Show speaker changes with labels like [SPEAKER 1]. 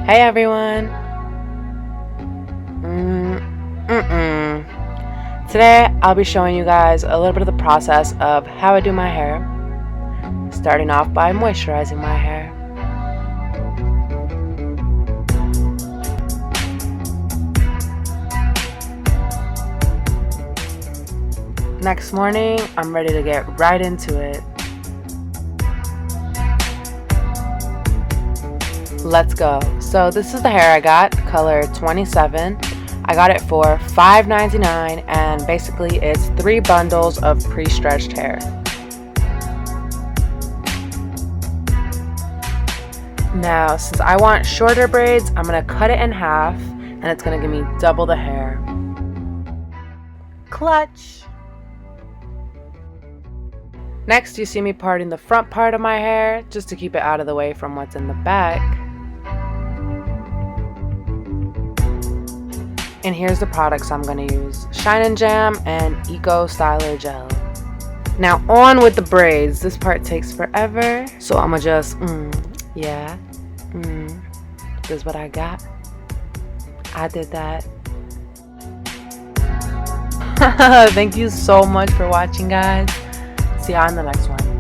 [SPEAKER 1] Hey everyone! Today I'll be showing you guys a little bit of the process of how I do my hair, starting off by moisturizing my hair. Next morning, I'm ready to get right into it. Let's go. So this is the hair I got, color 27. I got it for $5.99 and basically it's 3 bundles of pre-stretched hair. Now, since I want shorter braids, I'm going to cut it in half and it's going to give me double the hair. Clutch! Next, you see me parting the front part of my hair just to keep it out of the way from what's in the back. And here's the products I'm going to use. Shine and Jam and Eco Styler Gel. Now on with the braids. This part takes forever. So I'm going to just, this is what I got. I did that. Thank you so much for watching, guys. See y'all in the next one.